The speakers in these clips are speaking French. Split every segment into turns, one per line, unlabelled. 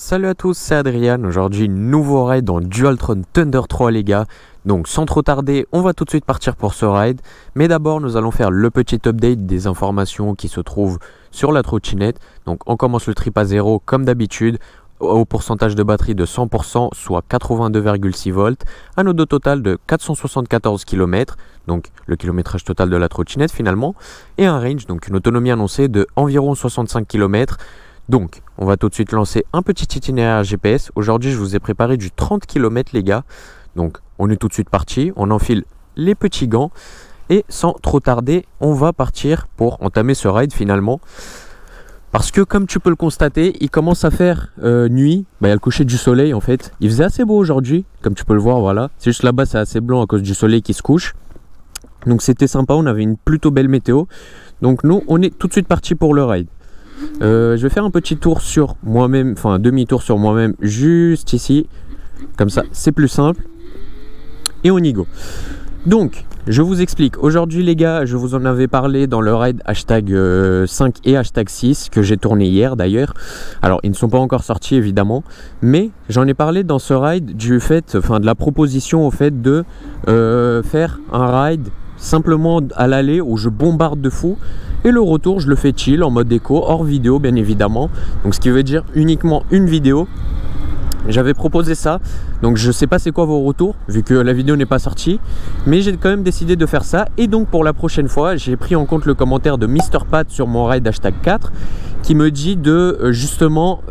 Salut à tous, c'est Adrien. Aujourd'hui, nouveau raid dans Dualtron Thunder 3 les gars. Donc sans trop tarder, on va tout de suite partir pour ce raid. Mais d'abord, nous allons faire le petit update des informations qui se trouvent sur la trottinette. Donc on commence le trip à 0 comme d'habitude, au pourcentage de batterie de 100%, soit 82,6 volts, un odo total de 474 km, donc le kilométrage total de la trottinette finalement, et un range, donc une autonomie annoncée de environ 65 km. Donc, on va tout de suite lancer un petit itinéraire GPS. Aujourd'hui, je vous ai préparé du 30 km les gars. Donc, on est tout de suite parti. On enfile les petits gants. Et sans trop tarder, on va partir pour entamer ce ride finalement. Parce que comme tu peux le constater, il commence à faire nuit. Il y a le coucher du soleil en fait. Il faisait assez beau aujourd'hui, comme tu peux le voir, voilà. C'est juste là-bas, c'est assez blanc à cause du soleil qui se couche. Donc, c'était sympa. On avait une plutôt belle météo. Donc, nous, on est tout de suite parti pour le ride. Je vais faire un petit tour sur moi-même, enfin un demi-tour sur moi-même juste ici, comme ça c'est plus simple et on y go. Donc je vous explique, aujourd'hui les gars, je vous en avais parlé dans le raid hashtag 5 et hashtag 6 que j'ai tourné hier d'ailleurs. Alors ils ne sont pas encore sortis évidemment, mais j'en ai parlé dans ce raid du fait, enfin de la proposition au fait de faire un raid simplement à l'aller où je bombarde de fou. Et le retour, je le fais chill, en mode déco, hors vidéo bien évidemment. Donc ce qui veut dire uniquement une vidéo. J'avais proposé ça, donc je sais pas c'est quoi vos retours, vu que la vidéo n'est pas sortie. Mais j'ai quand même décidé de faire ça. Et donc pour la prochaine fois, j'ai pris en compte le commentaire de Mr. Pat sur mon raid hashtag 4, qui me dit de justement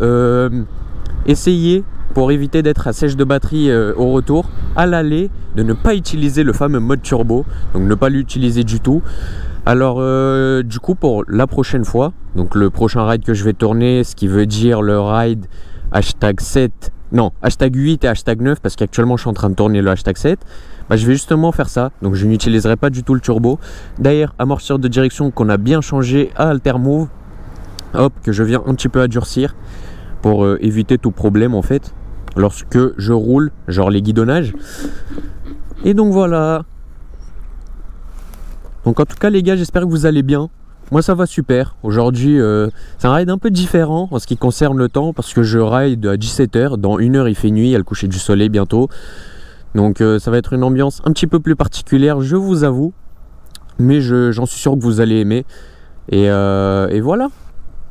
essayer, pour éviter d'être à sèche de batterie au retour, à l'aller, de ne pas utiliser le fameux mode turbo. Donc ne pas l'utiliser du tout. Alors du coup pour la prochaine fois, donc le prochain ride que je vais tourner, ce qui veut dire le ride hashtag 7, non hashtag 8 et hashtag 9, parce qu'actuellement je suis en train de tourner le hashtag 7, je vais justement faire ça, donc je n'utiliserai pas du tout le turbo. D'ailleurs amortisseur de direction qu'on a bien changé à Altermove, hop, que je viens un petit peu adoucir pour éviter tout problème en fait, lorsque je roule, genre les guidonnages. Et donc voilà. Donc en tout cas les gars, j'espère que vous allez bien. Moi ça va super. Aujourd'hui c'est un ride un peu différent en ce qui concerne le temps, parce que je ride à 17 h. Dans 1 heure il fait nuit, il y a le coucher du soleil bientôt. Donc ça va être une ambiance un petit peu plus particulière, je vous avoue. Mais j'en suis sûr que vous allez aimer. Et voilà.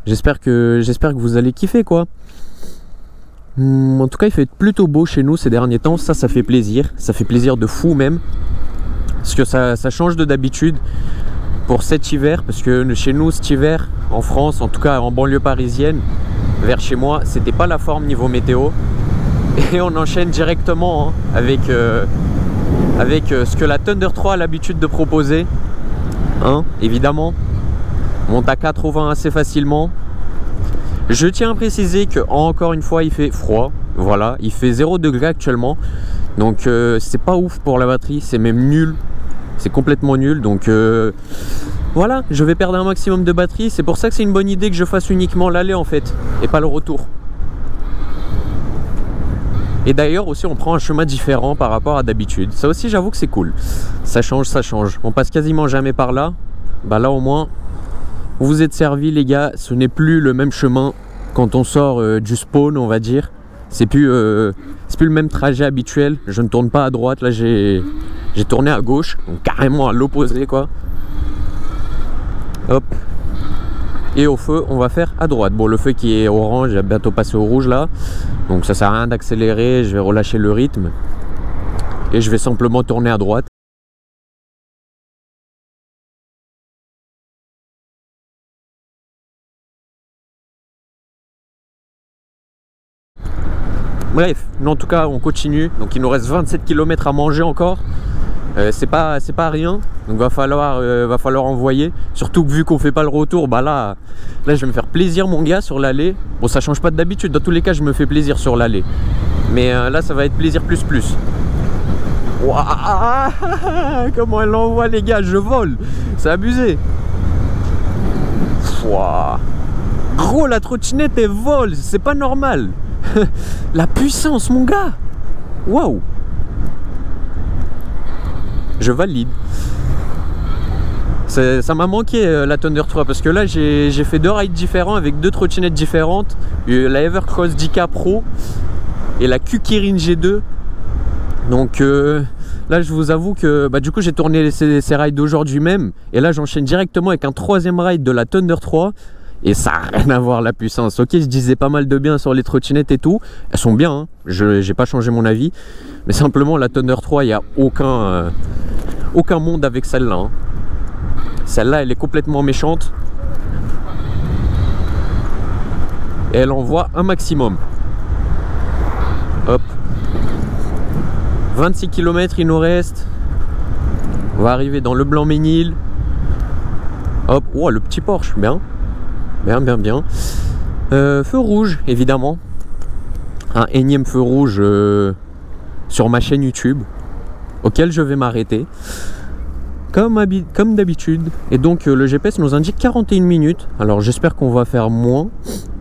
J'espère que vous allez kiffer quoi. En tout cas il fait plutôt beau chez nous ces derniers temps. Ça fait plaisir. Ça fait plaisir de fou même. Parce que ça change de d'habitude pour cet hiver, parce que chez nous cet hiver en France, en tout cas en banlieue parisienne, vers chez moi, c'était pas la forme niveau météo. Et on enchaîne directement avec ce que la Thunder 3 a l'habitude de proposer, évidemment. On monte à 80 assez facilement. Je tiens à préciser que encore une fois il fait froid, voilà, il fait 0 degré actuellement. Donc c'est pas ouf pour la batterie, c'est même nul. C'est complètement nul, donc voilà, je vais perdre un maximum de batterie. C'est pour ça que c'est une bonne idée que je fasse uniquement l'aller en fait, et pas le retour. Et d'ailleurs aussi on prend un chemin différent par rapport à d'habitude. Ça aussi j'avoue que c'est cool. Ça change, ça change. On passe quasiment jamais par là. Là au moins, vous vous êtes servi les gars. Ce n'est plus le même chemin quand on sort du spawn, on va dire. C'est plus le même trajet habituel. Je ne tourne pas à droite, là j'ai tourné à gauche, donc carrément à l'opposé quoi. Hop. Et au feu on va faire à droite. Bon, le feu qui est orange, il va bientôt passer au rouge là, donc ça sert à rien d'accélérer. Je vais relâcher le rythme et je vais simplement tourner à droite. Bref, mais en tout cas on continue. Donc il nous reste 27 km à manger encore. C'est pas rien. Donc va falloir envoyer. Surtout que vu qu'on fait pas le retour, là je vais me faire plaisir mon gars sur l'aller. Bon, ça change pas d'habitude. Dans tous les cas je me fais plaisir sur l'aller. Mais là ça va être plaisir plus. Waouh, comment elle l'envoie les gars, je vole. C'est abusé. Wow. Gros, la trottinette elle vole, c'est pas normal. La puissance mon gars. Waouh. Je valide. Ça m'a manqué la Thunder 3 parce que là j'ai fait 2 rides différents avec 2 trottinettes différentes, la Evercross DK Pro et la Kukirin G2. Donc là je vous avoue que du coup j'ai tourné ces rides d'aujourd'hui même, et là j'enchaîne directement avec un 3e ride de la Thunder 3 et ça n'a rien à voir la puissance. Ok, je disais pas mal de bien sur les trottinettes et tout, elles sont bien, hein. Je n'ai pas changé mon avis, mais simplement la Thunder 3 il n'y a aucun monde avec celle-là, hein. Celle-là elle est complètement méchante et elle envoie un maximum. Hop, 26 km il nous reste. On va arriver dans le Blanc-Ménil. Hop, oh le petit Porsche, bien. Bien. Feu rouge évidemment. Un énième feu rouge sur ma chaîne YouTube, auquel je vais m'arrêter comme d'habitude. Et donc le GPS nous indique 41 minutes. Alors j'espère qu'on va faire moins,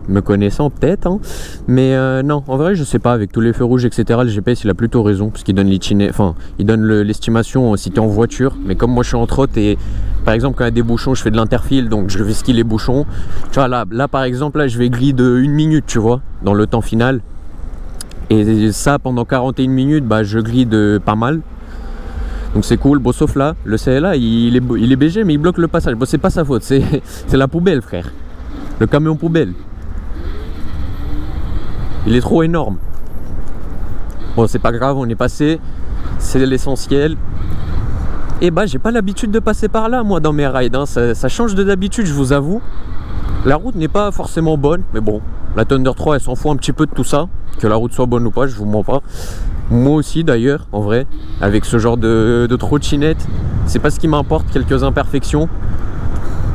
me connaissant peut-être, hein. Mais non, en vrai je sais pas, avec tous les feux rouges etc, le GPS il a plutôt raison, parce qu'il donne l'estimation si tu es en voiture. Mais comme moi je suis en trotte, et par exemple quand il y a des bouchons je fais de l'interfile, donc je vais skier les bouchons. Tu vois là par exemple, là je vais griller de 1 minute, tu vois, dans le temps final. Et ça pendant 41 minutes, je grille de pas mal. Donc c'est cool. Bon, sauf là, le CLA il est BG mais il bloque le passage. Bon, c'est pas sa faute, c'est la poubelle, frère. Le camion poubelle. Il est trop énorme. Bon, c'est pas grave, on est passé. C'est l'essentiel. Et j'ai pas l'habitude de passer par là, moi, dans mes rides, hein. Ça change de d'habitude, je vous avoue. La route n'est pas forcément bonne, mais bon, la Thunder 3, elle s'en fout un petit peu de tout ça. Que la route soit bonne ou pas, je vous mens pas. Moi aussi, d'ailleurs, en vrai, avec ce genre de trottinette, c'est pas ce qui m'importe, quelques imperfections.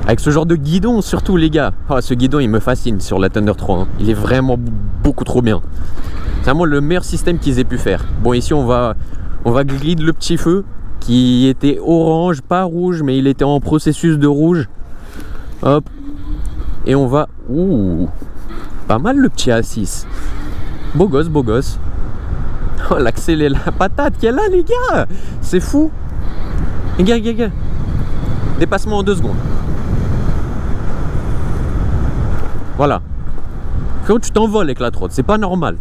Avec ce genre de guidon, surtout, les gars. Ce guidon, il me fascine sur la Thunder 3, hein. Il est vraiment beaucoup trop bien. C'est vraiment le meilleur système qu'ils aient pu faire. Bon, ici, on va grid le petit feu, qui était orange, pas rouge, mais il était en processus de rouge. Hop. Et on va... Ouh, pas mal le petit A6. Beau gosse, beau gosse. Oh, l'accélé, la patate qu'elle a, les gars. C'est fou. Les gars. Dépassement en 2 secondes. Voilà. Quand tu t'envoles avec la trotte, c'est pas normal.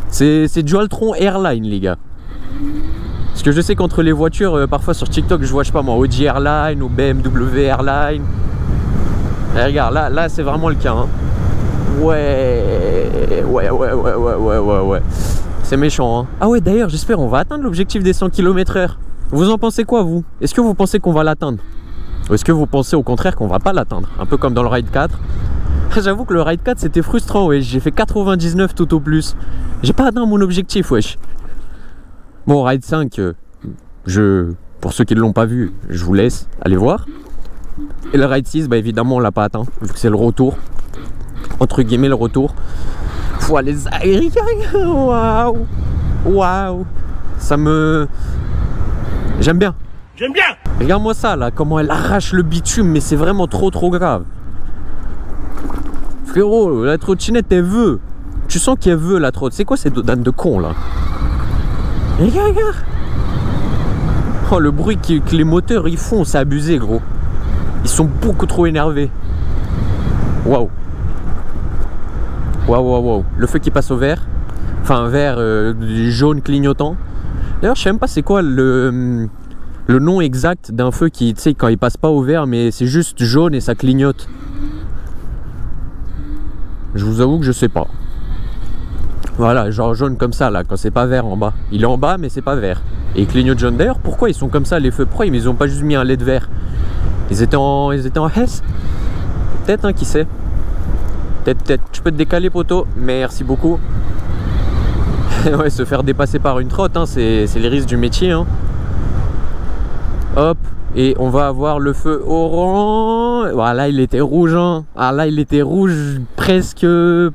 C'est Dualtron Airline, les gars. Parce que je sais qu'entre les voitures, parfois sur TikTok, je vois, je sais pas moi, Audi Airline ou BMW Airline. Et regarde, là c'est vraiment le cas, hein. Ouais. C'est méchant, hein. Ah ouais, d'ailleurs, j'espère on va atteindre l'objectif des 100 km/h. Vous en pensez quoi, vous? Est-ce que vous pensez qu'on va l'atteindre? Ou est-ce que vous pensez au contraire qu'on va pas l'atteindre? Un peu comme dans le Ride 4. J'avoue que le Ride 4 c'était frustrant, wesh. J'ai fait 99 tout au plus. J'ai pas atteint mon objectif, wesh. Bon, Ride 5, pour ceux qui ne l'ont pas vu, je vous laisse aller voir. Et le Ride 6, évidemment on l'a pas atteint, vu que c'est le retour. Entre guillemets le retour. Pouah, les aériens. Waouh. J'aime bien. Regarde-moi ça là, comment elle arrache le bitume, mais c'est vraiment trop grave. Frérot, la trottinette elle veut. Tu sens qu'elle veut la trotte. C'est quoi cette dame de con là? Regarde. Oh, le bruit que les moteurs ils font, c'est abusé, gros. Ils sont beaucoup trop énervés. Waouh. Le feu qui passe au vert. Enfin, vert jaune clignotant. D'ailleurs, je sais même pas c'est quoi le nom exact d'un feu qui, tu sais, quand il passe pas au vert, mais c'est juste jaune et ça clignote. Je vous avoue que je sais pas. Voilà, genre jaune comme ça là, quand c'est pas vert en bas. Il est en bas mais c'est pas vert. Et il clignote jaune. D'ailleurs, pourquoi ils sont comme ça les feux? Pourquoi ils ont pas juste mis un LED vert? Ils étaient en Hesse. Peut-être, hein, qui sait. Peut-être. Je peux te décaler, poteau. Merci beaucoup. Ouais, se faire dépasser par une trotte, hein, c'est les risques du métier, hein. Hop. Et on va avoir le feu orange. Voilà, il était rouge, hein. Ah là, il était rouge presque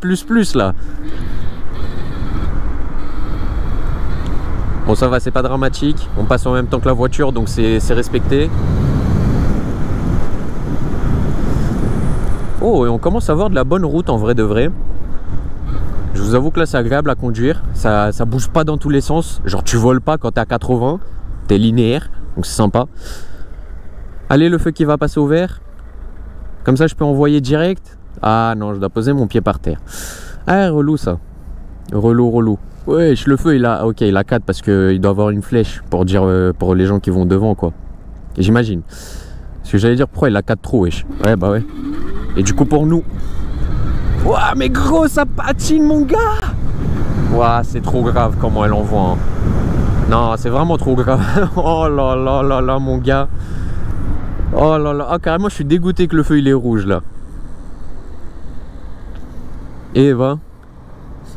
plus là. Bon, ça va, c'est pas dramatique. On passe en même temps que la voiture, donc c'est respecté. Oh, et on commence à avoir de la bonne route en vrai de vrai. Je vous avoue que là, c'est agréable à conduire. Ça bouge pas dans tous les sens. Genre, tu voles pas quand t'es à 80. T'es linéaire, donc c'est sympa. Allez, le feu qui va passer au vert. Comme ça, je peux envoyer direct. Ah non, je dois poser mon pied par terre. Ah, relou ça. Relou. Wesh, le feu, il a... Ok, il a 4 parce qu'il doit avoir une flèche pour dire pour les gens qui vont devant, quoi. J'imagine. Parce que j'allais dire, pourquoi il a 4 trous, wesh. Ouais, bah ouais. Et du coup, pour nous... Ouah, mais gros, ça patine, mon gars. Ouah, c'est trop grave comment elle envoie. Hein. Non, c'est vraiment trop grave. Oh là là là là, mon gars. Oh là là. Ah, carrément, je suis dégoûté que le feu, il est rouge, là. Et va.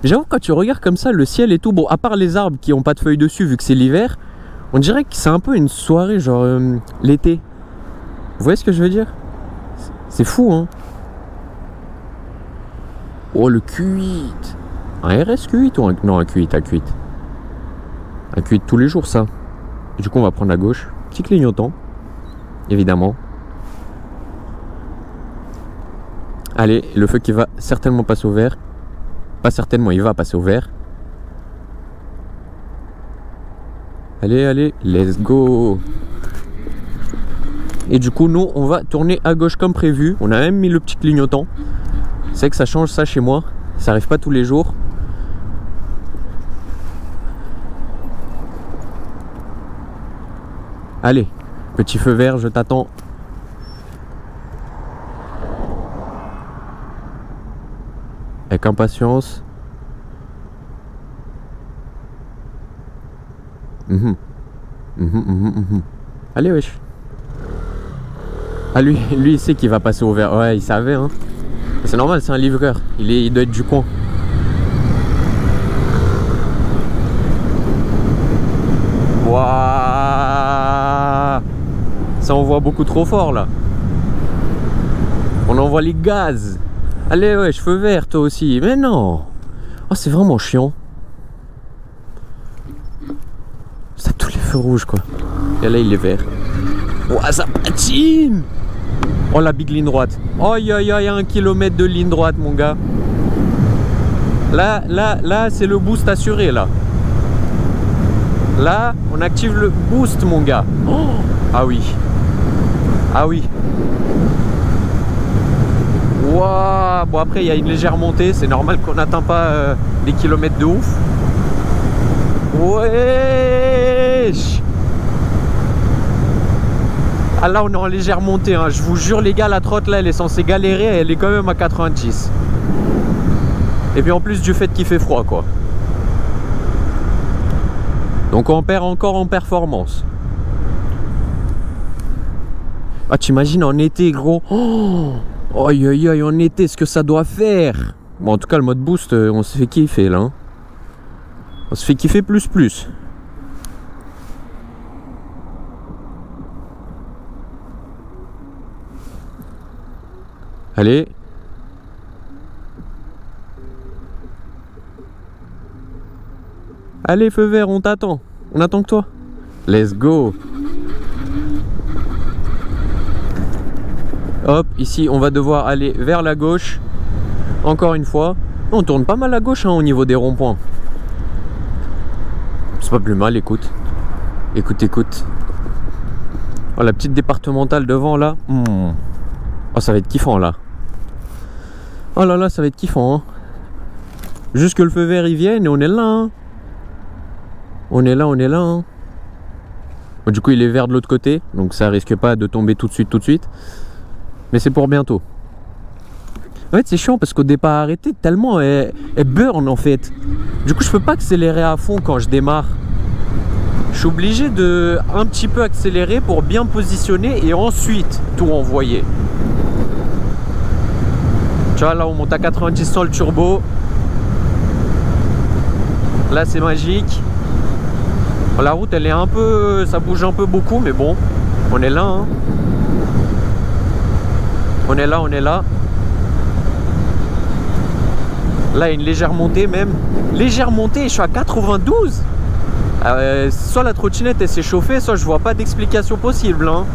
J'avoue, quand tu regardes comme ça, le ciel et tout, bon, à part les arbres qui n'ont pas de feuilles dessus, vu que c'est l'hiver, on dirait que c'est un peu une soirée, genre l'été. Vous voyez ce que je veux dire? C'est fou, hein? Oh, le Q8. Un RS Q8 ou un... Non, un Q8, un Q8. Un Q8 tous les jours, ça. Et du coup, on va prendre la gauche. Petit clignotant, évidemment. Allez, le feu qui va certainement passer au vert. Pas certainement, il va passer au vert. Allez, allez, let's go. Et du coup, nous, on va tourner à gauche comme prévu. On a même mis le petit clignotant. C'est que ça change ça chez moi. Ça arrive pas tous les jours. Allez, petit feu vert, je t'attends. Avec impatience. Allez, wesh. Ah, lui, il sait qu'il va passer au vert. Ouais, il savait, hein. C'est normal, c'est un livreur. Il doit être du coin. Waouh! Ça envoie beaucoup trop fort, là. On envoie les gaz. Allez, ouais, feu vert, toi aussi. Mais non. Oh, c'est vraiment chiant. Ça, tous les feux rouges, quoi. Et là, il est vert. Ouah, ça patine. Oh, la big ligne droite. Oh, il y a 1 kilomètre de ligne droite, mon gars. Là, c'est le boost assuré, là. Là, on active le boost, mon gars. Oh, ah oui. Ah oui. Wow. Bon, après, il y a une légère montée. C'est normal qu'on n'atteint pas des kilomètres de ouf. Wesh. Ah, là, on est en légère montée. Hein. Je vous jure, les gars, la trotte, là, elle est censée galérer. Elle est quand même à 90. Et puis, en plus du fait qu'il fait froid, quoi. Donc, on perd encore en performance. Ah, t'imagines en été, gros. Oh, aïe aïe aïe, en été, ce que ça doit faire. Bon, en tout cas, le mode boost, on se fait kiffer, là. Hein. On se fait kiffer plus. Allez. Allez, feu vert, on t'attend. On attend que toi. Let's go. Hop, ici, on va devoir aller vers la gauche. Encore une fois. On tourne pas mal à gauche hein, au niveau des ronds-points. C'est pas plus mal, écoute. Écoute. Oh, la petite départementale devant, là. Oh, ça va être kiffant, là. Oh là là, ça va être kiffant. Hein. Juste que le feu vert, il vienne et on est là. Hein. On est là. Hein. Bon, du coup, il est vert de l'autre côté. Donc, ça risque pas de tomber tout de suite. Mais c'est pour bientôt. En fait, c'est chiant parce qu'au départ arrêté, tellement elle burn en fait. Du coup, je peux pas accélérer à fond quand je démarre. Je suis obligé de un petit peu accélérer pour bien positionner et ensuite tout envoyer. Tu vois, là, on monte à 90 sans le turbo. Là, c'est magique. La route, elle est un peu... Ça bouge un peu beaucoup, mais bon. On est là, hein. On est là. Là, il y a une légère montée même. Légère montée, je suis à 92. Soit la trottinette, elle s'est chauffée, soit je vois pas d'explication possible. Hein.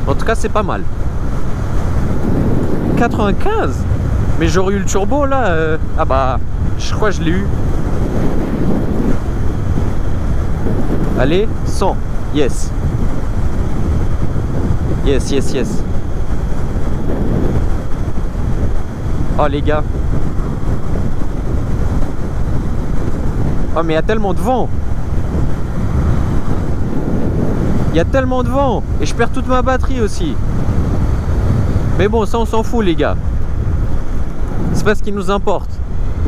En tout cas, c'est pas mal. 95. Mais j'aurais eu le turbo, là. Ah bah, je crois que je l'ai eu. Allez, 100. Yes. Yes, yes, yes. Oh les gars. Oh mais il y a tellement de vent. Il y a tellement de vent. Et je perds toute ma batterie aussi. Mais bon, ça on s'en fout les gars. C'est pas ce qui nous importe.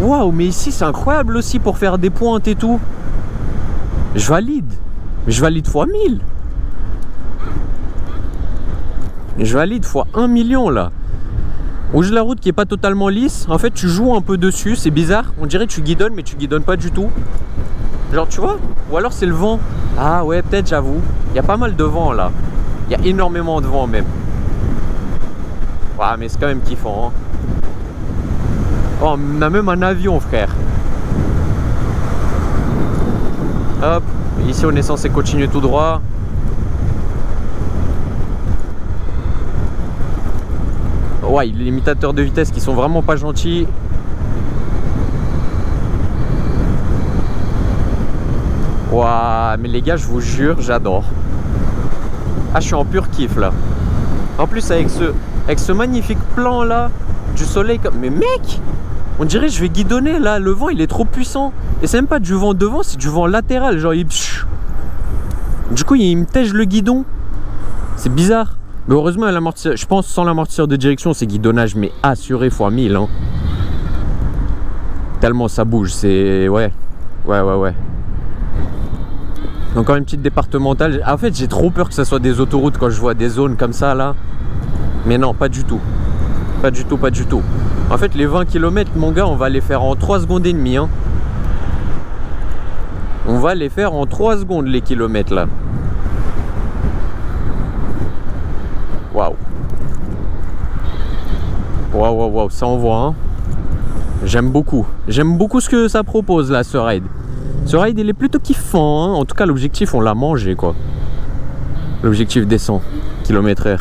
Waouh, mais ici c'est incroyable aussi pour faire des pointes et tout. Je valide. Mais je valide fois 1000. Je valide fois 1 million là. Rouge la route qui est pas totalement lisse. En fait tu joues un peu dessus. C'est bizarre. On dirait que tu guidonnes mais tu guidonnes pas du tout. Genre tu vois. Ou alors c'est le vent. Ah ouais peut-être j'avoue. Il y a pas mal de vent là. Il y a énormément de vent même. Ouais mais c'est quand même kiffant hein. Oh on a même un avion frère. Hop. Ici on est censé continuer tout droit. Ouais, les limitateurs de vitesse qui sont vraiment pas gentils. Waouh, mais les gars, je vous jure, j'adore. Ah, je suis en pur kiff là. En plus, avec ce magnifique plan là, du soleil comme... Mais mec, on dirait que je vais guidonner là. Le vent, il est trop puissant. Et c'est même pas du vent devant, c'est du vent latéral. Genre, il... Du coup, il me tège le guidon. C'est bizarre. Mais heureusement, je pense sans l'amortisseur de direction, c'est guidonnage, mais assuré fois 1000. Hein. Tellement ça bouge, c'est... Ouais. Ouais. Encore une petite départementale. En fait, j'ai trop peur que ça soit des autoroutes quand je vois des zones comme ça, là. Mais non, pas du tout. Pas du tout. En fait, les 20 km, mon gars, on va les faire en 3 secondes et demie. Hein. On va les faire en 3 secondes, les kilomètres, là. Waouh, ça envoie hein. J'aime beaucoup ce que ça propose là, ce ride. Ce ride il est plutôt kiffant hein. En tout cas l'objectif on l'a mangé quoi. L'objectif des 100 km/h.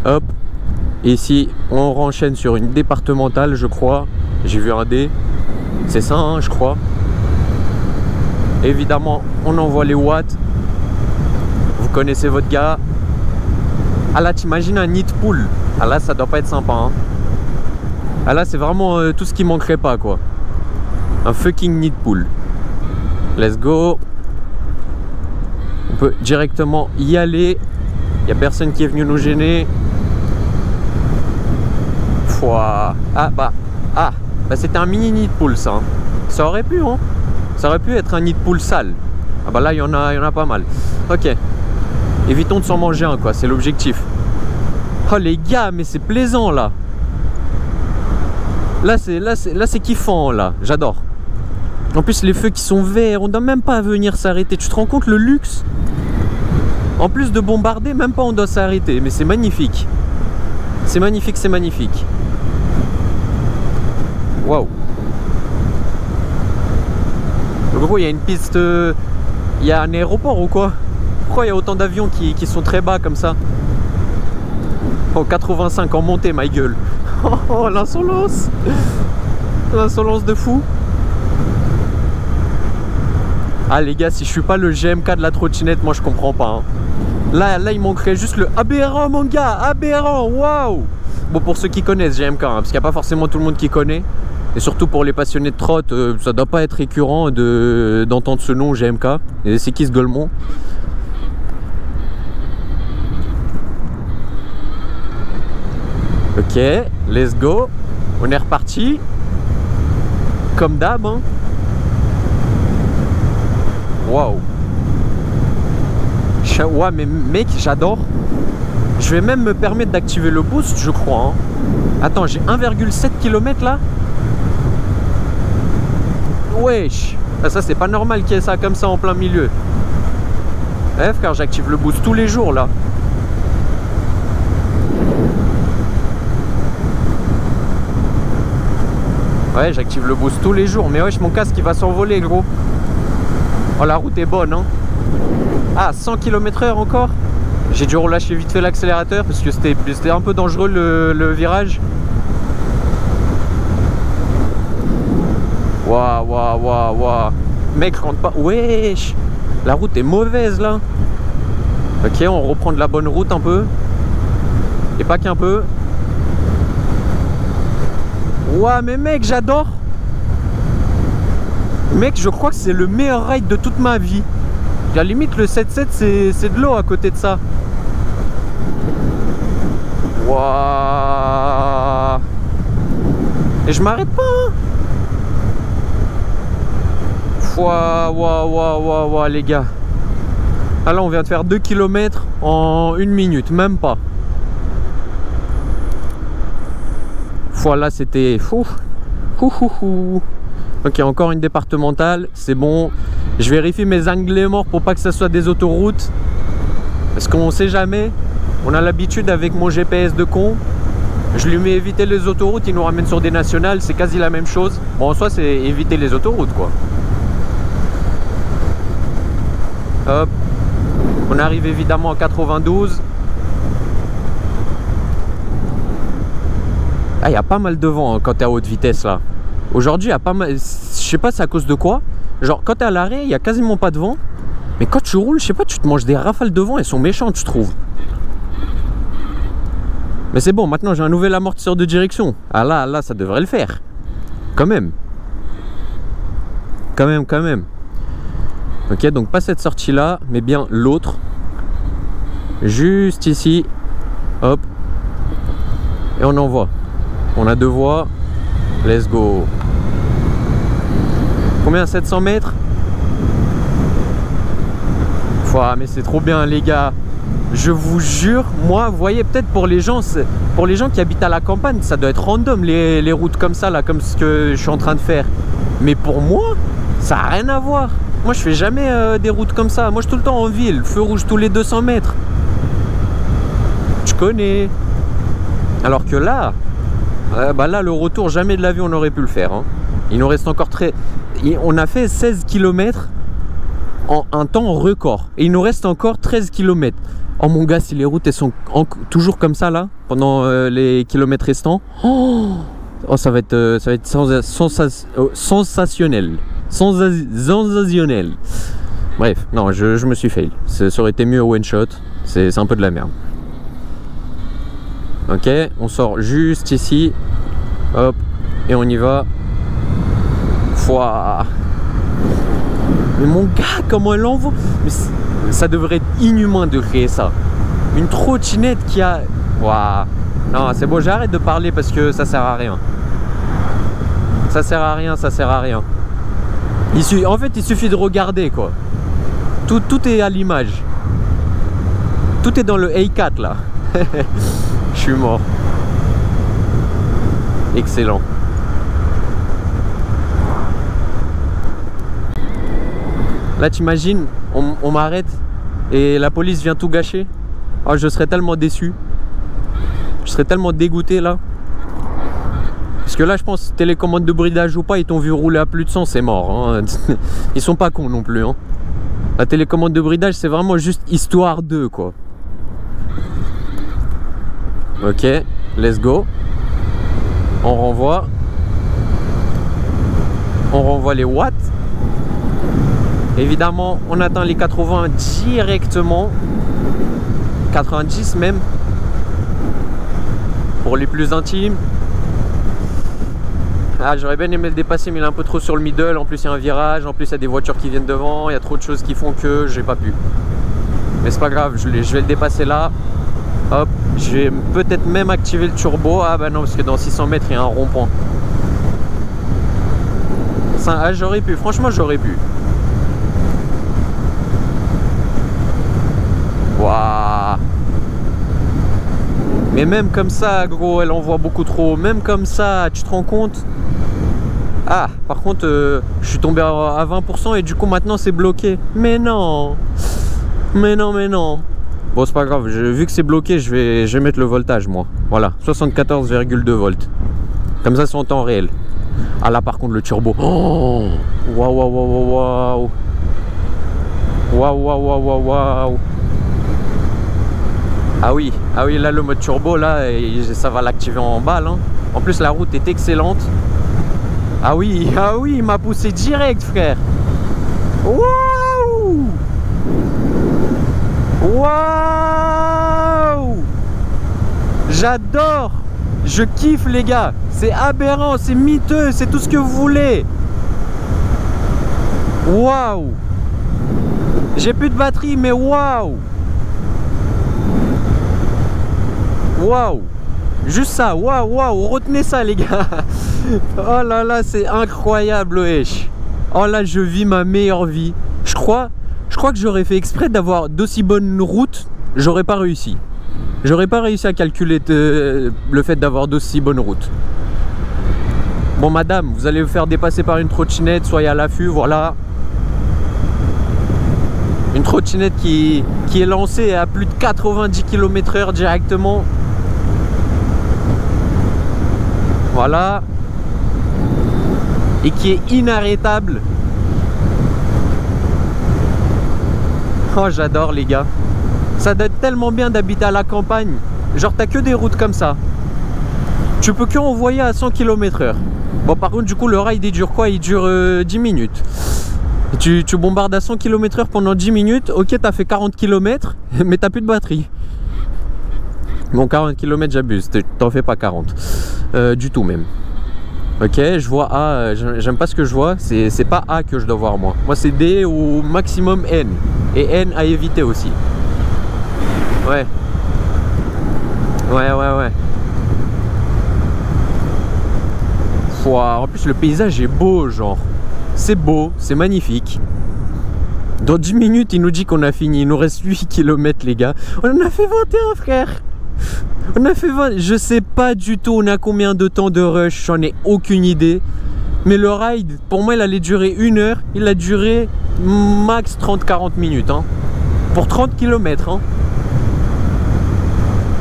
Hop. Ici on renchaîne sur une départementale je crois. J'ai vu un D. C'est ça hein, je crois. Évidemment on envoie les watts. Vous connaissez votre gars. Ah là t'imagines un nid de poule. Ah là ça doit pas être sympa hein. Ah là c'est vraiment tout ce qui manquerait pas quoi. Un fucking nid de poule. Let's go. On peut directement y aller. Il n'y a personne qui est venu nous gêner. Pouah. Ah bah c'était un mini nid de poule ça hein. Ça aurait pu hein. Ça aurait pu être un nid de poule sale. Ah bah là il y en a pas mal. Ok. Évitons de s'en manger un quoi, c'est l'objectif. Oh les gars, mais c'est plaisant là. Là c'est kiffant là, j'adore. En plus les feux qui sont verts, on doit même pas venir s'arrêter. Tu te rends compte le luxe? En plus de bombarder, même pas on doit s'arrêter. Mais c'est magnifique. C'est magnifique. Waouh. Le gros, il y a une piste... Il y a un aéroport ou quoi? Pourquoi il y a autant d'avions qui sont très bas comme ça? Oh, 85 en montée, ma gueule. Oh, l'insolence. L'insolence de fou. Ah les gars, si je suis pas le GMK de la trottinette, moi je comprends pas. Hein. Là, il manquerait juste le aberrant, mon gars. Aberrant, waouh. Bon, pour ceux qui connaissent GMK, hein, parce qu'il n'y a pas forcément tout le monde qui connaît. Et surtout pour les passionnés de trotte, ça doit pas être récurrent d'entendre ce nom GMK. Et c'est qui ce Golemont? Ok, let's go. On est reparti. Comme d'hab. Hein. Waouh. Ouais, mais mec, j'adore. Je vais même me permettre d'activer le boost, je crois. Hein. Attends, j'ai 1,7 km là. Wesh. Ah, ça, c'est pas normal qu'il y ait ça comme ça en plein milieu. Eh, frère, j'active le boost tous les jours là. Ouais, j'active le boost tous les jours. Mais wesh, mon casque il va s'envoler, gros. Oh, la route est bonne, hein. Ah, 100 km/h encore. J'ai dû relâcher vite fait l'accélérateur parce que c'était un peu dangereux le virage. Waouh. Mec, rentre pas. Wesh. La route est mauvaise là. Ok, on reprend de la bonne route un peu. Et pas qu'un peu. Ouah, mais mec, j'adore. Mec, je crois que c'est le meilleur ride de toute ma vie. À la limite, le 7-7, c'est de l'eau à côté de ça. Waouh. Et je m'arrête pas, hein. Waouh, les gars. Ah là, on vient de faire 2 km en 1 minute, même pas. Voilà, c'était fou. Ok, encore une départementale, c'est bon. Je vérifie mes anglais morts pour pas que ça soit des autoroutes. Parce qu'on sait jamais. On a l'habitude avec mon GPS de con. Je lui mets éviter les autoroutes, il nous ramène sur des nationales, c'est quasi la même chose. Bon, en soi, c'est éviter les autoroutes, quoi. Hop. On arrive évidemment en 92. Ah, il y a pas mal de vent hein, quand t'es à haute vitesse là. Aujourd'hui, il y a pas mal. Je sais pas c'est à cause de quoi. Genre, quand t'es à l'arrêt, il y a quasiment pas de vent. Mais quand tu roules, je sais pas, tu te manges des rafales de vent, elles sont méchantes, je trouve. Mais c'est bon, maintenant j'ai un nouvel amortisseur de direction. Ah là, ça devrait le faire. Quand même. Quand même. Ok, donc pas cette sortie là, mais bien l'autre. Juste ici. Hop. Et on envoie. On a 2 voies. Let's go. Combien? 700 mètres? Ouah, mais c'est trop bien les gars. Je vous jure, moi, vous voyez, peut-être pour les gens qui habitent à la campagne, ça doit être random les routes comme ça, là, comme ce que je suis en train de faire. Mais pour moi, ça n'a rien à voir. Moi, je fais jamais des routes comme ça. Moi, je suis tout le temps en ville. Feu rouge tous les 200 mètres. Je connais. Alors que là, bah là, le retour, jamais de la vie, on aurait pu le faire. Hein. Il nous reste encore on a fait 16 km en un temps record. Et il nous reste encore 13 km. Oh mon gars, si les routes elles sont toujours comme ça là, pendant les kilomètres restants, oh, ça va être sensationnel. Sensationnel. Bref, non, je me suis fail. Ça aurait été mieux au one shot. C'est un peu de la merde. Ok, on sort juste ici. Hop, et on y va. Fouah. Mais mon gars, comment elle envoie. Mais ça devrait être inhumain de créer ça. Une trottinette qui a... Waouh. Non, c'est bon, j'arrête de parler parce que ça sert à rien. Ça sert à rien. En fait, il suffit de regarder, quoi. Tout est à l'image. Tout est dans le A4, là. Je suis mort. Excellent. Là, t'imagines, on m'arrête et la police vient tout gâcher. Oh, je serais tellement déçu. Je serais tellement dégoûté, là. Parce que là, je pense, télécommande de bridage ou pas, ils t'ont vu rouler à plus de 100, c'est mort. Hein. Ils sont pas cons non plus. Hein. La télécommande de bridage, c'est vraiment juste histoire d'eux, quoi. Ok, let's go. On renvoie. On renvoie les watts. Évidemment, on atteint les 80 directement. 90 même. Pour les plus intimes. Ah, j'aurais bien aimé le dépasser, mais il est un peu trop sur le middle. En plus, il y a un virage. En plus, il y a des voitures qui viennent devant. Il y a trop de choses qui font que j'ai pas pu. Mais c'est pas grave, je vais le dépasser là. Hop, je vais peut-être même activer le turbo. Ah bah non, parce que dans 600 mètres, il y a un rond-point. Ah, j'aurais pu, franchement, j'aurais pu. Waouh. Mais même comme ça, gros, elle envoie beaucoup trop. Même comme ça, tu te rends compte? Ah, par contre, je suis tombé à 20% et du coup, maintenant, c'est bloqué. Mais non. Mais non. Bon, c'est pas grave, vu que c'est bloqué, je vais mettre le voltage, moi. Voilà, 74,2 volts. Comme ça, c'est en temps réel. Ah là, par contre, le turbo. Oh, waouh. Ah oui, là, le mode turbo, là, ça va l'activer en balle. Hein. En plus, la route est excellente. Ah oui, il m'a poussé direct, frère. Waouh. Waouh! J'adore! Je kiffe les gars! C'est aberrant, c'est miteux, c'est tout ce que vous voulez! Waouh! J'ai plus de batterie, mais waouh! Waouh! Juste ça, waouh, waouh! Retenez ça les gars! Oh là là, c'est incroyable, wesh! Oh là, je vis ma meilleure vie. Je crois que j'aurais fait exprès d'avoir d'aussi bonnes routes, j'aurais pas réussi. J'aurais pas réussi à calculer le fait d'avoir d'aussi bonnes routes. Bon madame, vous allez vous faire dépasser par une trottinette, soyez à l'affût, voilà. Une trottinette qui est lancée à plus de 90 km/h directement. Voilà. Et qui est inarrêtable. Oh, j'adore les gars. Ça doit être tellement bien d'habiter à la campagne. Genre t'as que des routes comme ça. Tu peux que envoyer à 100 km/h. Bon par contre du coup le ride il dure quoi? Il dure 10 minutes. Tu bombardes à 100 km/h pendant 10 minutes. Ok, t'as fait 40 km, mais t'as plus de batterie. Bon 40 km j'abuse, t'en fais pas 40. Du tout même. Ok, je vois A, j'aime pas ce que je vois, c'est pas A que je dois voir moi. Moi c'est D ou maximum N. Et N à éviter aussi. Ouais. Ouais. Wow, en plus le paysage est beau genre. C'est beau, c'est magnifique. Dans 10 minutes il nous dit qu'on a fini, il nous reste 8 km les gars. On en a fait 21 frère. On a fait 20, je sais pas du tout on a combien de temps de rush, j'en ai aucune idée. Mais le ride, pour moi il allait durer 1 heure, il a duré max 30-40 minutes hein. Pour 30 km hein.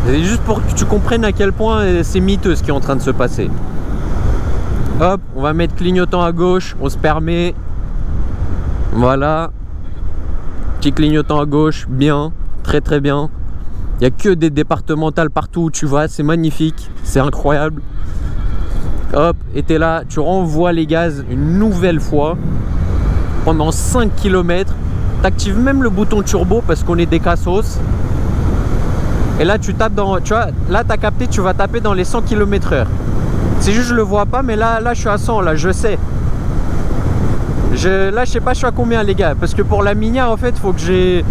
C'est juste pour que tu comprennes à quel point c'est miteux ce qui est en train de se passer. Hop, on va mettre clignotant à gauche, on se permet. Voilà. Petit clignotant à gauche, bien, très très bien. Il n'y a que des départementales partout où tu vas, c'est magnifique, c'est incroyable. Hop, et t'es là, tu renvoies les gaz une nouvelle fois pendant 5 km. T'actives même le bouton turbo parce qu'on est des cassos. Et là tu tapes dans, tu vois, là t'as capté, tu vas taper dans les 100 km/h. C'est juste je le vois pas, mais là je suis à 100, là je sais. Là je sais pas je suis à combien les gars, parce que pour la Minia en fait faut que j'ai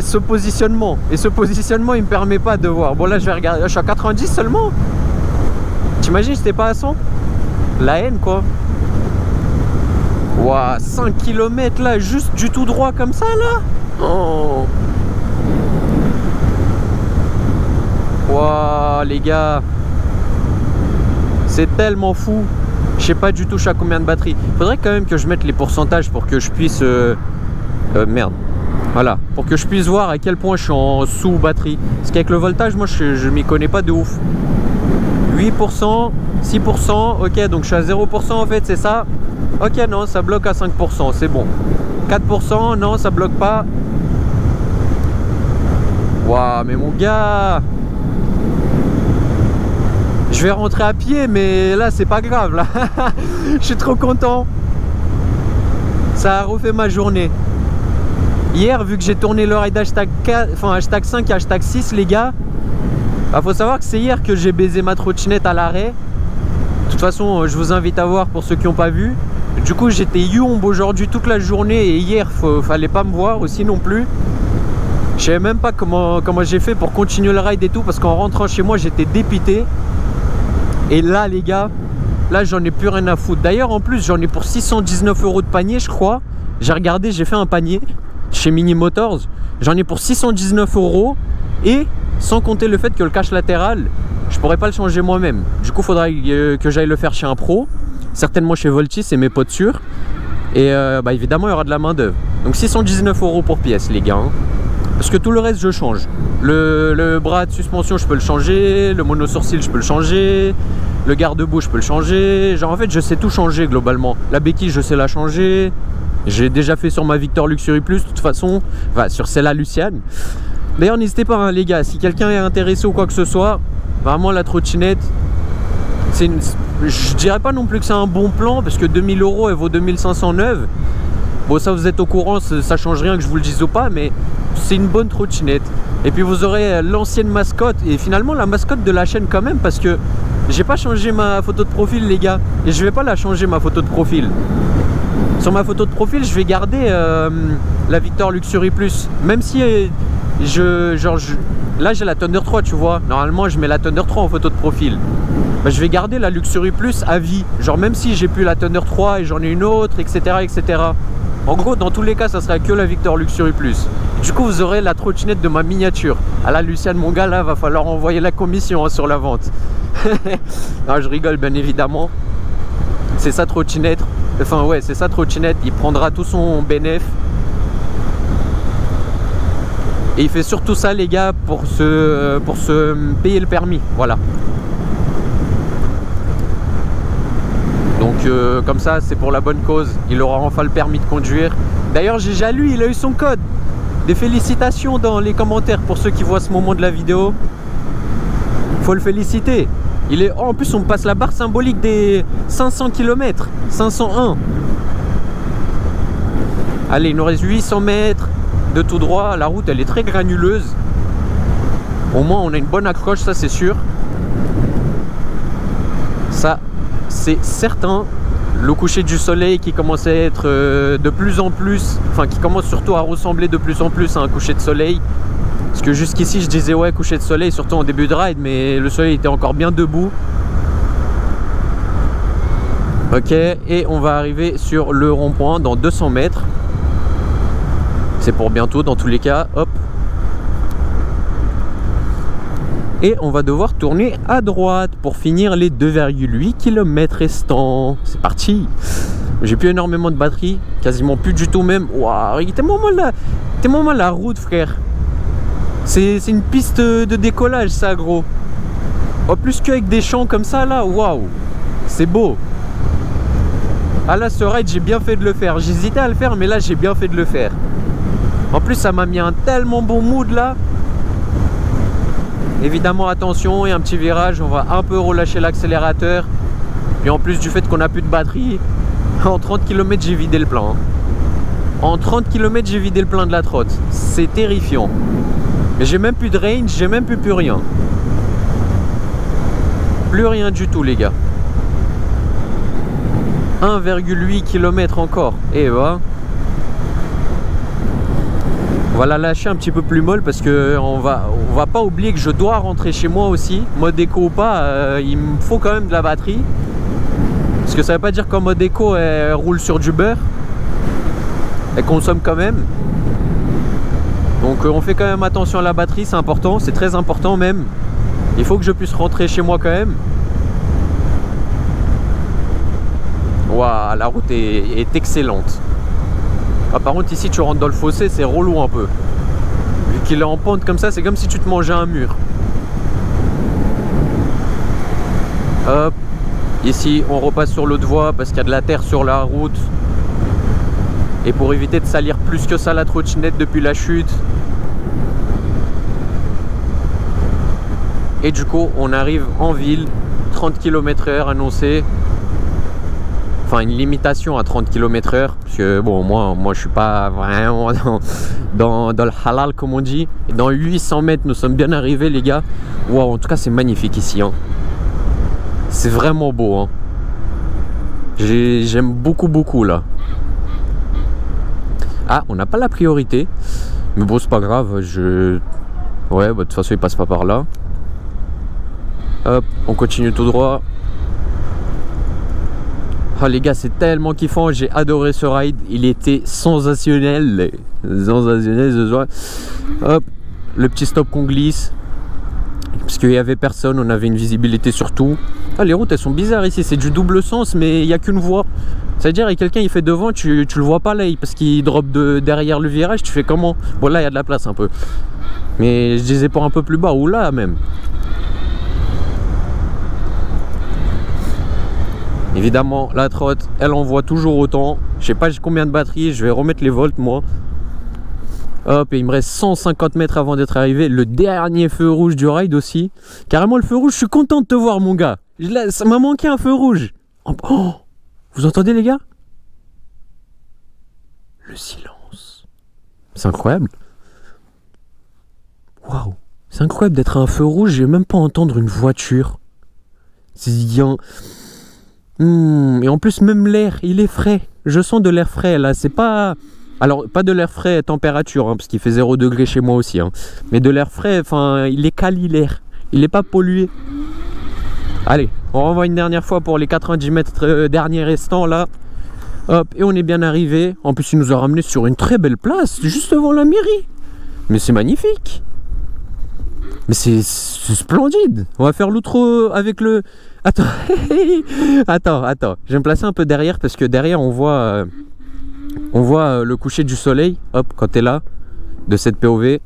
ce positionnement, et ce positionnement il me permet pas de voir. Bon là je vais regarder, je suis à 90 seulement. T'imagines j'étais pas à 100? La haine quoi. Waouh, 5 km là, juste du tout droit comme ça là. Oh. Waouh les gars, c'est tellement fou. Je sais pas du tout je suis à combien de batterie. Faudrait quand même que je mette les pourcentages pour que je puisse merde. Voilà, pour que je puisse voir à quel point je suis en sous-batterie. Parce qu'avec le voltage, moi, je m'y connais pas de ouf. 8%, 6%, ok, donc je suis à 0% en fait, c'est ça. Ok, non, ça bloque à 5%, c'est bon. 4%, non, ça bloque pas. Waouh, mais mon gars, je vais rentrer à pied, mais là, c'est pas grave, là. Je suis trop content. Ça a refait ma journée. Hier, vu que j'ai tourné le ride hashtag 4, enfin hashtag 5 et hashtag 6 les gars, bah, faut savoir que c'est hier que j'ai baisé ma trottinette à l'arrêt. De toute façon je vous invite à voir pour ceux qui n'ont pas vu. Du coup j'étais yombe aujourd'hui toute la journée, et hier fallait pas me voir aussi non plus. Je savais même pas comment j'ai fait pour continuer le ride et tout, parce qu'en rentrant chez moi j'étais dépité. Et là les gars, là j'en ai plus rien à foutre. D'ailleurs en plus j'en ai pour 619 € de panier je crois. J'ai regardé, j'ai fait un panier chez Mini Motors, j'en ai pour 619 € et sans compter le fait que le cache latéral je pourrais pas le changer moi-même. Du coup faudra que j'aille le faire chez un pro, certainement chez Voltis, c'est mes potes sûrs. Et bah évidemment il y aura de la main d'œuvre. Donc 619 € pour pièce les gars hein. Parce que tout le reste je change. Le bras de suspension je peux le changer, le mono-sourcil je peux le changer, le garde-boue je peux le changer. Genre en fait je sais tout changer globalement. La béquille je sais la changer. J'ai déjà fait sur ma Victor Luxury Plus de toute façon, enfin sur celle-là Luciane. D'ailleurs n'hésitez pas hein, les gars, si quelqu'un est intéressé ou quoi que ce soit, vraiment la trottinette, je dirais pas non plus que c'est un bon plan, parce que 2000 € elle vaut 2500 neuve. Bon, ça vous êtes au courant, ça change rien que je vous le dise ou pas, mais c'est une bonne trottinette. Et puis vous aurez l'ancienne mascotte, et finalement la mascotte de la chaîne quand même, parce que j'ai pas changé ma photo de profil les gars, et je vais pas la changer ma photo de profil. Sur ma photo de profil, je vais garder la Victor Luxury Plus, même si là j'ai la Thunder 3, tu vois. Normalement je mets la Thunder 3 en photo de profil. Bah, je vais garder la Luxury Plus à vie, genre même si j'ai plus la Thunder 3 et j'en ai une autre, etc., etc. En gros, dans tous les cas, ça sera que la Victor Luxury Plus. Du coup, vous aurez la trottinette de ma miniature. Ah là, Luciane, mon gars, là, va falloir envoyer la commission hein, sur la vente. Non, je rigole, bien évidemment. C'est sa trottinette. Enfin, ouais, c'est sa trottinette. Il prendra tout son bénéf. Et il fait surtout ça, les gars, pour se payer le permis. Voilà. Donc comme ça c'est pour la bonne cause, il aura enfin le permis de conduire. D'ailleurs déjà lui il a eu son code. Des félicitations dans les commentaires pour ceux qui voient ce moment de la vidéo. Faut le féliciter. Il est... Oh, en plus on passe la barre symbolique des 500 km, 501. Allez, il nous reste 800 mètres de tout droit. La route elle est très granuleuse. Au moins on a une bonne accroche, ça c'est sûr. Ça c'est certain. Le coucher du soleil qui commence à être de plus en plus, enfin qui commence surtout à ressembler de plus en plus à un coucher de soleil. Parce que jusqu'ici je disais ouais coucher de soleil, surtout en début de ride, mais le soleil était encore bien debout. Ok, et on va arriver sur le rond-point dans 200 mètres. C'est pour bientôt dans tous les cas, hop. Et on va devoir tourner à droite pour finir les 2,8 km restants. C'est parti. J'ai plus énormément de batterie, quasiment plus du tout même. Waouh, tellement mal la route, frère. C'est une piste de décollage, ça, gros. En plus qu'avec des champs comme ça, là, waouh. C'est beau. Ah là, ce ride, j'ai bien fait de le faire. J'hésitais à le faire, mais là, j'ai bien fait de le faire. En plus, ça m'a mis un tellement bon mood, là. Évidemment, attention, il y a un petit virage, on va un peu relâcher l'accélérateur. Puis en plus du fait qu'on n'a plus de batterie, en 30 km j'ai vidé le plein. En 30 km j'ai vidé le plein de la trotte. C'est terrifiant. Mais j'ai même plus de range, j'ai même plus rien. Plus rien du tout les gars. 1,8 km encore. Et bah on va la lâcher un petit peu plus molle parce que on va pas oublier que je dois rentrer chez moi aussi. Mode éco ou pas, il me faut quand même de la batterie. Parce que ça veut pas dire qu'en mode éco elle roule sur du beurre. Elle consomme quand même. Donc on fait quand même attention à la batterie, c'est important, c'est très important même. Il faut que je puisse rentrer chez moi quand même. Waouh, la route est excellente. Ah, par contre ici tu rentres dans le fossé, c'est relou un peu. Vu qu'il est en pente comme ça, c'est comme si tu te mangeais un mur. Hop. Ici on repasse sur l'autre voie parce qu'il y a de la terre sur la route. Et pour éviter de salir plus que ça la trottinette depuis la chute. Et du coup on arrive en ville, 30 km/h annoncé. Enfin une limitation à 30 km/h. Parce que bon moi je suis pas vraiment dans le halal comme on dit. Et dans 800 mètres nous sommes bien arrivés les gars. Waouh, en tout cas c'est magnifique ici hein. C'est vraiment beau hein. J'aime beaucoup là. Ah, on n'a pas la priorité. Mais bon, c'est pas grave. Ouais, bah, de toute façon, il passe pas par là. Hop, on continue tout droit. Ah, les gars, c'est tellement kiffant. J'ai adoré ce ride. Il était sensationnel. Sensationnel ce soir. Hop, le petit stop qu'on glisse. Parce qu'il n'y avait personne, on avait une visibilité sur tout. Ah, les routes, elles sont bizarres ici. C'est du double sens, mais il n'y a qu'une voie. C'est-à-dire que quelqu'un il fait devant, tu le vois pas là, parce qu'il drop derrière le virage, tu fais comment? Bon là il y a de la place un peu. Mais je disais pour un peu plus bas, ou là même. Évidemment, la trotte, elle envoie toujours autant. Je sais pas combien de batterie, je vais remettre les volts moi. Hop, et il me reste 150 mètres avant d'être arrivé. Le dernier feu rouge du ride aussi. Carrément le feu rouge, je suis content de te voir mon gars. Ça m'a manqué un feu rouge. Oh, vous entendez les gars? Le silence. C'est incroyable. Waouh. C'est incroyable d'être à un feu rouge, je vais même pas entendre une voiture. C'est bien. Et en plus, même l'air, il est frais. Je sens de l'air frais là, c'est pas... Alors, pas de l'air frais température, hein, parce qu'il fait 0 degré chez moi aussi. Hein. Mais de l'air frais, enfin, il est quali l'air. Il est pas pollué. Allez, on renvoie une dernière fois pour les 90 mètres derniers restants là. Hop, et on est bien arrivé. En plus, il nous a ramené sur une très belle place, juste devant la mairie. Mais c'est magnifique. Mais c'est splendide. On va faire l'outro avec le... Attends, attends. Je vais me placer un peu derrière parce que derrière on voit le coucher du soleil. Hop, quand t'es là, de cette POV.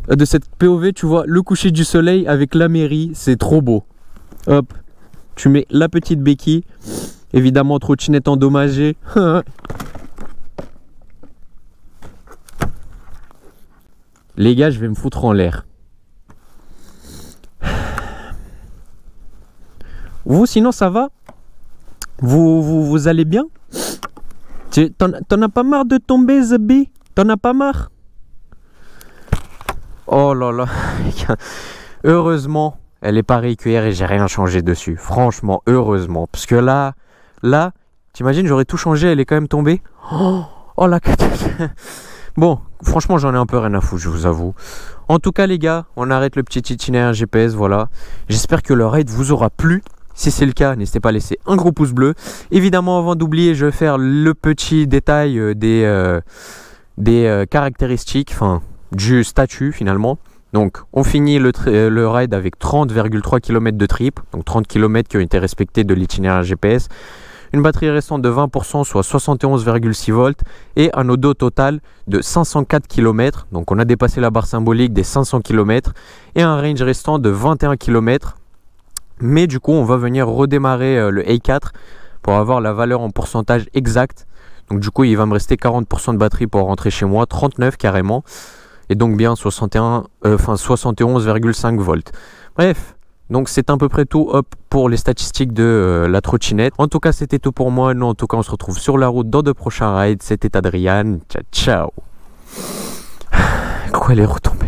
De cette POV, tu vois le coucher du soleil avec la mairie. C'est trop beau. Hop, tu mets la petite béquille. Évidemment, trottinette endommagée. Les gars, je vais me foutre en l'air. Vous, sinon, ça va? Vous allez bien? T'en as pas marre de tomber, Zabi? T'en as pas marre? Oh là là. Heureusement, elle est pas récuillère et j'ai rien changé dessus. Franchement, heureusement. Parce que là, t'imagines, j'aurais tout changé, elle est quand même tombée. Oh la catastrophe. Bon, franchement, j'en ai un peu rien à foutre, je vous avoue. En tout cas, les gars, on arrête le petit itinéraire GPS, voilà. J'espère que le raid vous aura plu. Si c'est le cas, n'hésitez pas à laisser un gros pouce bleu. Évidemment, avant d'oublier, je vais faire le petit détail des caractéristiques, enfin, du statut finalement. Donc, on finit le raid avec 30,3 km de trip, donc 30 km qui ont été respectés de l'itinéraire GPS. Une batterie restante de 20%, soit 71,6 volts, et un odo total de 504 km. Donc, on a dépassé la barre symbolique des 500 km, et un range restant de 21 km. Mais du coup, on va venir redémarrer le A4 pour avoir la valeur en pourcentage exact. Donc du coup, il va me rester 40% de batterie pour rentrer chez moi, 39 carrément. Et donc bien 71,5 volts. Bref, donc c'est à peu près tout pour les statistiques de la trottinette. En tout cas, c'était tout pour moi. Nous, en tout cas, on se retrouve sur la route dans de prochains rides. C'était Adrian. Ciao, ciao. Quoi, elle est retombée?